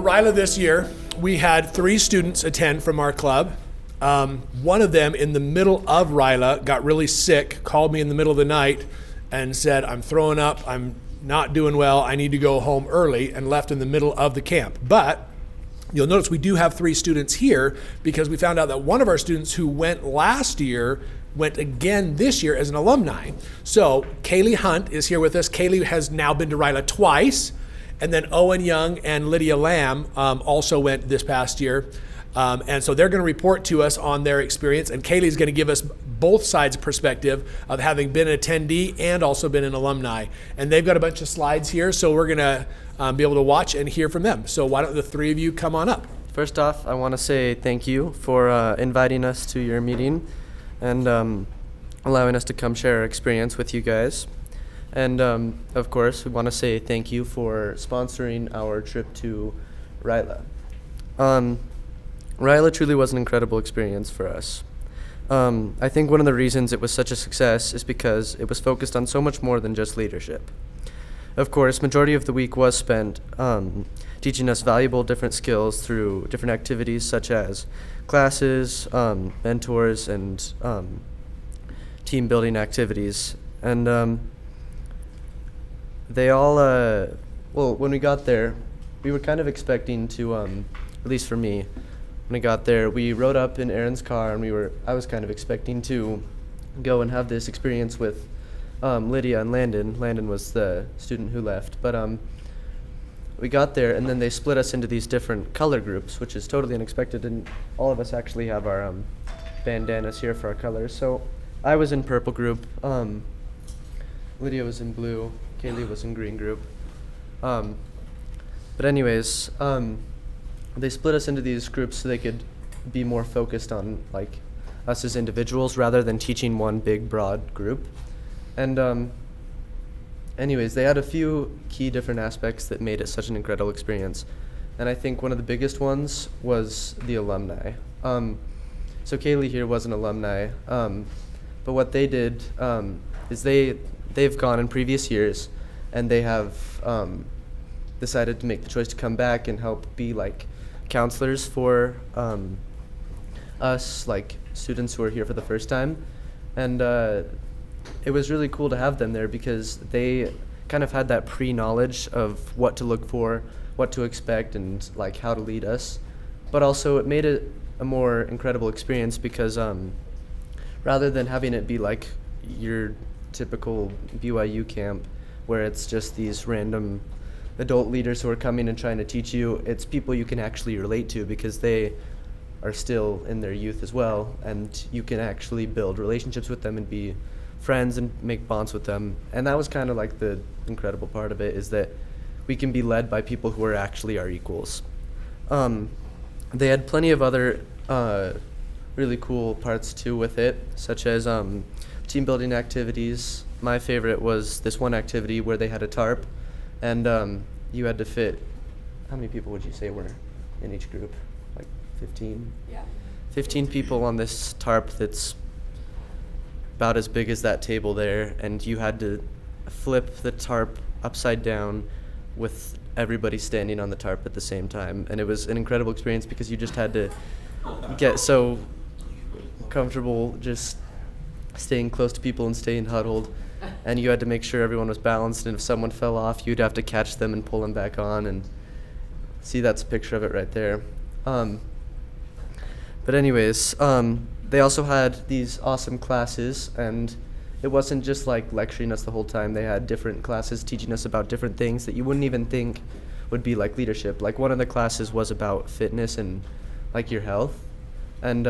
RILA this year, we had 3 students attend from our club. One of them in the middle of RILA got really sick, called me in the middle of the night and said, I'm throwing up, I'm not doing well, I need to go home early, and left in the middle of the camp. But you'll notice we do have 3 students here because we found out that one of our students who went last year went again this year as an alumni. So Kaylee Hunt is here with us. Kaylee has now been to RILA twice. And then Owen Young and Lydia Lamb also went this past year. And so they're going to report to us on their experience. And Kaylee's going to give us both sides' perspective of having been an attendee and also been an alumni. And they've got a bunch of slides here, so we're going to be able to watch and hear from them. So why don't the 3 of you come on up? First off, I want to say thank you for inviting us to your meeting and allowing us to come share our experience with you guys. And of course, we want to say thank you for sponsoring our trip to RILA. RILA truly was an incredible experience for us. I think one of the reasons it was such a success is because it was focused on so much more than just leadership. Of course, majority of the week was spent teaching us valuable different skills through different activities such as classes, mentors, and team building activities. And they all, well, when we got there, we were kind of expecting to, at least for me, when we got there, we rode up in Aaron's car, and I was kind of expecting to go and have this experience with Lydia and Landon. Landon was the student who left, but we got there, and then they split us into these different color groups, which is totally unexpected, and all of us actually have our bandanas here for our colors. So I was in purple group, Lydia was in blue, Kaylee was in green group. But anyways, they split us into these groups so they could be more focused on like us as individuals rather than teaching one big broad group. And anyways, they had a few key different aspects that made it such an incredible experience. And I think one of the biggest ones was the alumni. So Kaylee here was an alumni, but what they did is they've gone in previous years, and they have decided to make the choice to come back and help be like counselors for us, like students who are here for the first time. And it was really cool to have them there because they kind of had that pre-knowledge of what to look for, what to expect, and like how to lead us. But also it made it a more incredible experience because rather than having it be like your typical BYU camp where it's just these random adult leaders who are coming and trying to teach you, it's people you can actually relate to because they are still in their youth as well, and you can actually build relationships with them and be friends and make bonds with them. And that was kind of like the incredible part of it, is that we can be led by people who are actually our equals. They had plenty of other really cool parts too with it, such as team building activities. My favorite was this one activity where they had a tarp, and you had to fit, how many people would you say were in each group? Like 15? Yeah. 15 people on this tarp that's about as big as that table there, and you had to flip the tarp upside down with everybody standing on the tarp at the same time. And it was an incredible experience because you just had to get so comfortable just staying close to people and staying huddled, and you had to make sure everyone was balanced, and if someone fell off, you'd have to catch them and pull them back on. And see, that's a picture of it right there. But anyways, they also had these awesome classes, and it wasn't just like lecturing us the whole time. They had different classes teaching us about different things that you wouldn't even think would be like leadership. Like one of the classes was about fitness and like your health, and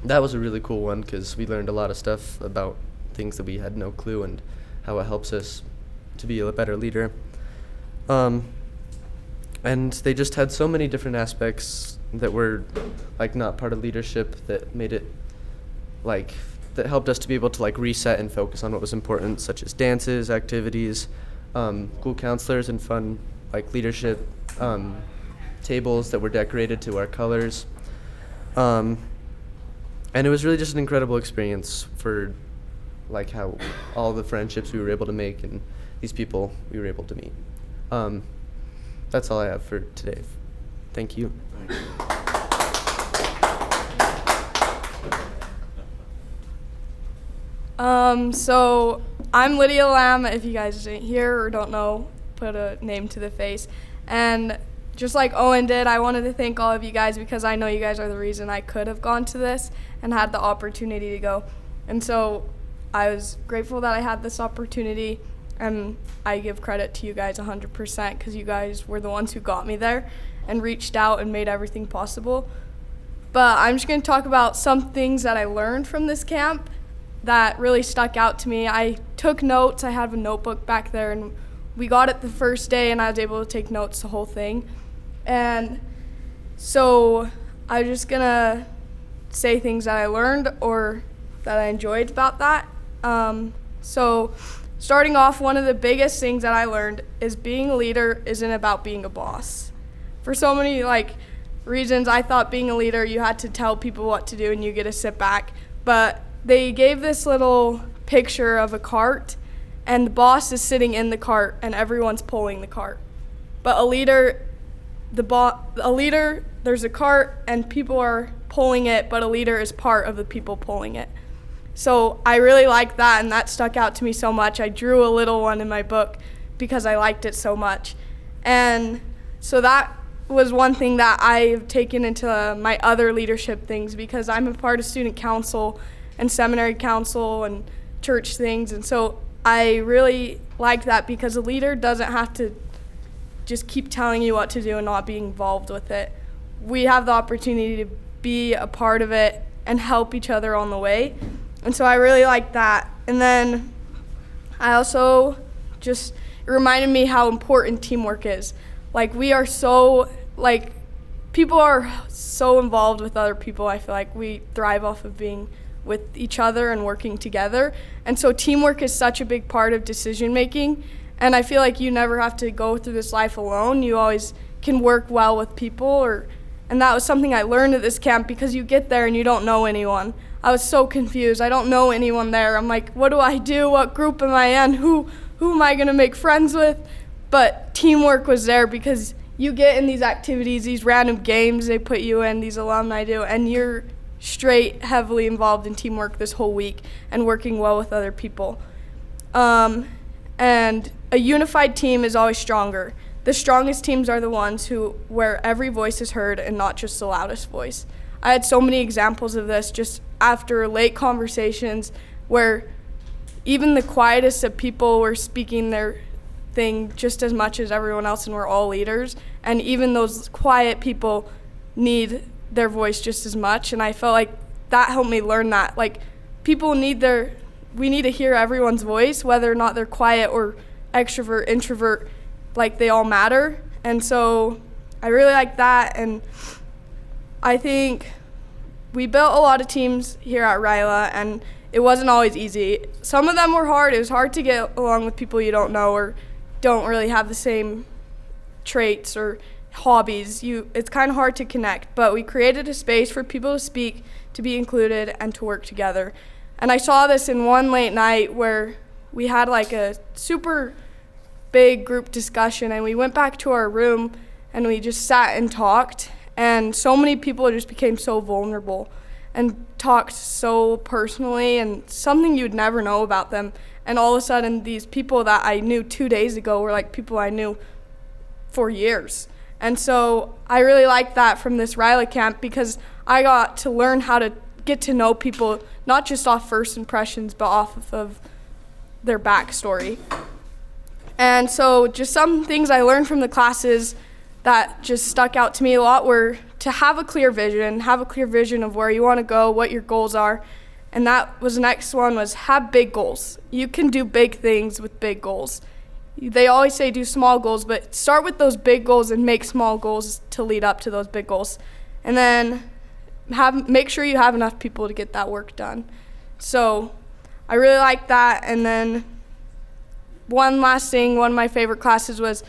that was a really cool one because we learned a lot of stuff about things that we had no clue and how it helps us to be a better leader. And they just had so many different aspects that were like not part of leadership that made it like, that helped us to be able to like reset and focus on what was important, such as dances, activities, cool counselors, and fun like leadership tables that were decorated to our colors. And it was really just an incredible experience for like how all the friendships we were able to make and these people we were able to meet. that's all I have for today. Thank you. So I'm Lydia Lamb, if you guys didn't hear or don't know, put a name to the face. And just like Owen did, I wanted to thank all of you guys because I know you guys are the reason I could have gone to this and had the opportunity to go. And so I was grateful that I had this opportunity, and I give credit to you guys 100% because you guys were the ones who got me there and reached out and made everything possible. But I'm just going to talk about some things that I learned from this camp that really stuck out to me. I took notes. I have a notebook back there, and we got it the first day, and I was able to take notes the whole thing. And so I'm just going to say things that I learned or that I enjoyed about that. So starting off, one of the biggest things that I learned is being a leader isn't about being a boss. For so many reasons, I thought being a leader, you had to tell people what to do and you get to sit back. But they gave this little picture of a cart, and the boss is sitting in the cart and everyone's pulling the cart. But a leader, there's a cart and people are pulling it, but a leader is part of the people pulling it. So I really liked that, and that stuck out to me so much. I drew a little one in my book because I liked it so much. And so that was one thing that I've taken into my other leadership things, because I'm a part of student council and seminary council and church things. And so I really like that, because a leader doesn't have to just keep telling you what to do and not be involved with it. We have the opportunity to be a part of it and help each other on the way. And so I really like that. And then I also it reminded me how important teamwork is. People are so involved with other people. I feel like we thrive off of being with each other and working together. And so teamwork is such a big part of decision making. And I feel like you never have to go through this life alone. You always can work well with people. And that was something I learned at this camp, because you get there and you don't know anyone. I was so confused. I don't know anyone there. I'm like, what do I do? What group am I in? Who am I going to make friends with? But teamwork was there, because you get in these activities, these random games they put you in, these alumni do, and you're straight heavily involved in teamwork this whole week and working well with other people. And a unified team is always stronger. The strongest teams are the ones where every voice is heard and not just the loudest voice. I had so many examples of this just after late conversations where even the quietest of people were speaking their thing just as much as everyone else, and we're all leaders. And even those quiet people need their voice just as much. And I felt like that helped me learn that. We need to hear everyone's voice, whether or not they're quiet or extrovert, introvert, they all matter. And so I really like that. And I think we built a lot of teams here at Ryla, and it wasn't always easy. Some of them were hard. It was hard to get along with people you don't know or don't really have the same traits or hobbies. It's kind of hard to connect, but we created a space for people to speak, to be included, and to work together. And I saw this in one late night where we had a super big group discussion, and we went back to our room and we just sat and talked, and so many people just became so vulnerable and talked so personally and something you'd never know about them. And all of a sudden, these people that I knew 2 days ago were people I knew for years. And so I really liked that from this Ryla camp, because I got to learn how to get to know people, not just off first impressions, but off of their backstory. And so just some things I learned from the classes that just stuck out to me a lot were to have a clear vision of where you want to go, what your goals are. And that was the next one, was have big goals. You can do big things with big goals. They always say do small goals, but start with those big goals and make small goals to lead up to those big goals. And then make sure you have enough people to get that work done. So I really like that. And then one last thing, one of my favorite classes was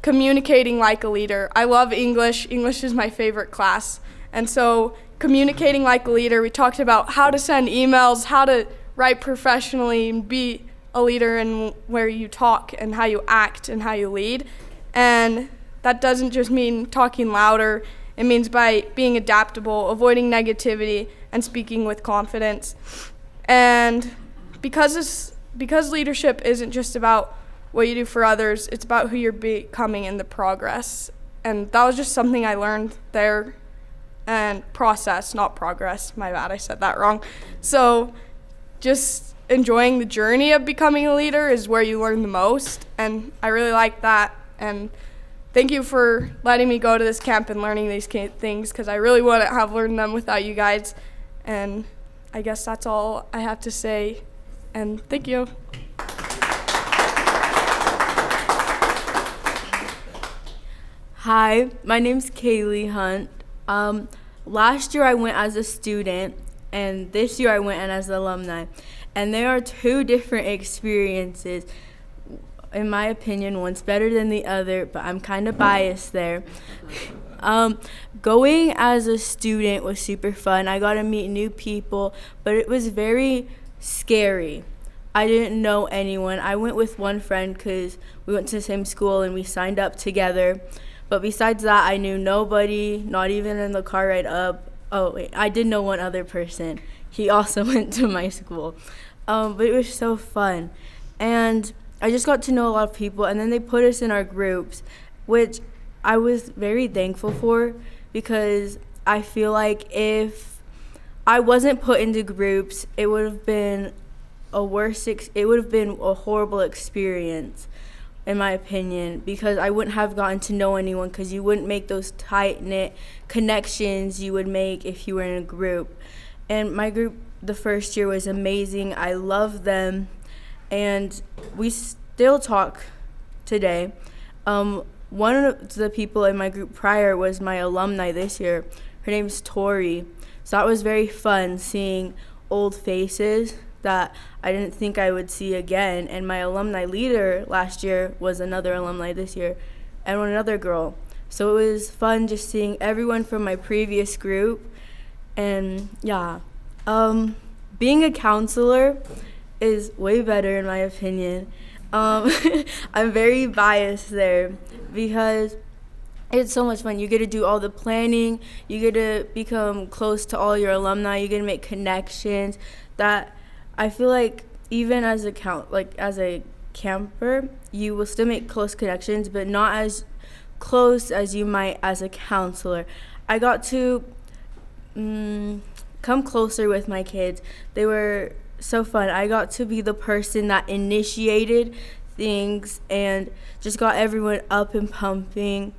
communicating like a leader. I love English. English is my favorite class. And so communicating like a leader, we talked about how to send emails, how to write professionally, and be a leader in where you talk and how you act and how you lead. And that doesn't just mean talking louder. It means by being adaptable, avoiding negativity, and speaking with confidence. And because leadership isn't just about what you do for others, it's about who you're becoming in the progress. And that was just something I learned there. And process, not progress. My bad, I said that wrong. So just enjoying the journey of becoming a leader is where you learn the most. And I really like that. And thank you for letting me go to this camp and learning these things, because I really wouldn't have learned them without you guys. And I guess that's all I have to say. And thank you. Hi, my name's Kaylee Hunt. Last year I went as a student, and this year I went as an alumni. And there are two different experiences. In my opinion, one's better than the other, but I'm kind of biased there. Going as a student was super fun. I got to meet new people, but it was very scary. I didn't know anyone. I went with one friend because we went to the same school and we signed up together. But besides that, I knew nobody, not even in the car ride up. Oh, wait, I did know one other person. He also went to my school. But it was so fun. And I just got to know a lot of people, and then they put us in our groups, which I was very thankful for, because I feel like if I wasn't put into groups, it would have been a horrible experience, in my opinion, because I wouldn't have gotten to know anyone, because you wouldn't make those tight-knit connections you would make if you were in a group. And my group the first year was amazing. I loved them, and we still talk today. One of the people in my group prior was my alumni this year. Her name's Tori. So that was very fun, seeing old faces that I didn't think I would see again. And my alumni leader last year was another alumni this year, and another girl. So it was fun just seeing everyone from my previous group. And yeah, being a counselor is way better in my opinion. I'm very biased there because it's so much fun. You get to do all the planning, you get to become close to all your alumni, you get to make connections that I feel like even as a camper, you will still make close connections, but not as close as you might as a counselor. I got to come closer with my kids. They were so fun. I got to be the person that initiated things and just got everyone up and pumping.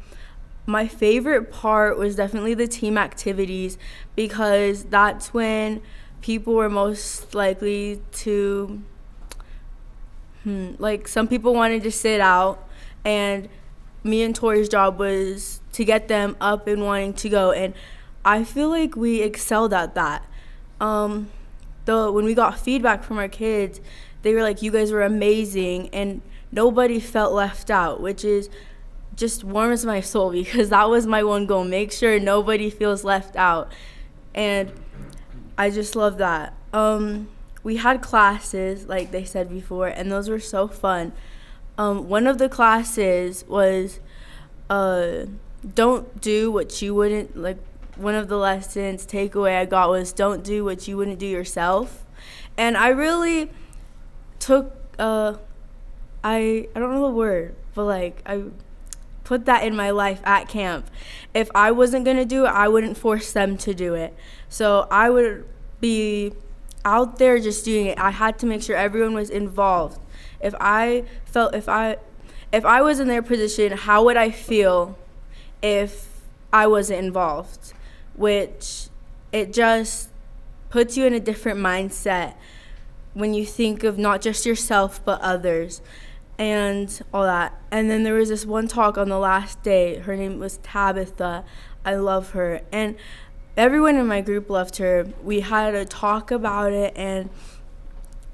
My favorite part was definitely the team activities, because that's when people were most likely to, some people wanted to sit out, and me and Tori's job was to get them up and wanting to go, and I feel like we excelled at that. When we got feedback from our kids, they were like, you guys were amazing, and nobody felt left out, which is just warms my soul, because that was my one goal, make sure nobody feels left out. And I just love that. We had classes, like they said before, and those were so fun. One of the classes was don't do what you wouldn't, one of the lessons takeaway I got was don't do what you wouldn't do yourself. And I really took, I don't know the word, but I put that in my life at camp. If I wasn't going to do it, I wouldn't force them to do it. So I would be out there just doing it. I had to make sure everyone was involved. If I was in their position, how would I feel if I wasn't involved? Which it just puts you in a different mindset when you think of not just yourself but others and all that. And then there was this one talk on the last day. Her name was Tabitha. I love her, and everyone in my group loved her. We had a talk about it, and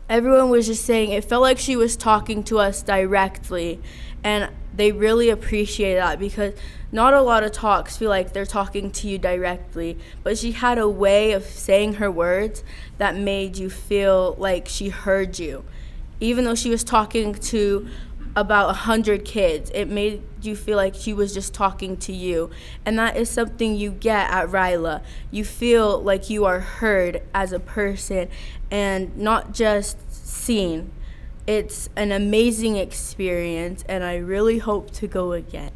everyone was just saying it felt like she was talking to us directly, and they really appreciate that, because not a lot of talks feel like they're talking to you directly, but she had a way of saying her words that made you feel like she heard you. Even though she was talking to about 100 kids. It made you feel like she was just talking to you. And that is something you get at Ryla. You feel like you are heard as a person and not just seen. It's an amazing experience, and I really hope to go again.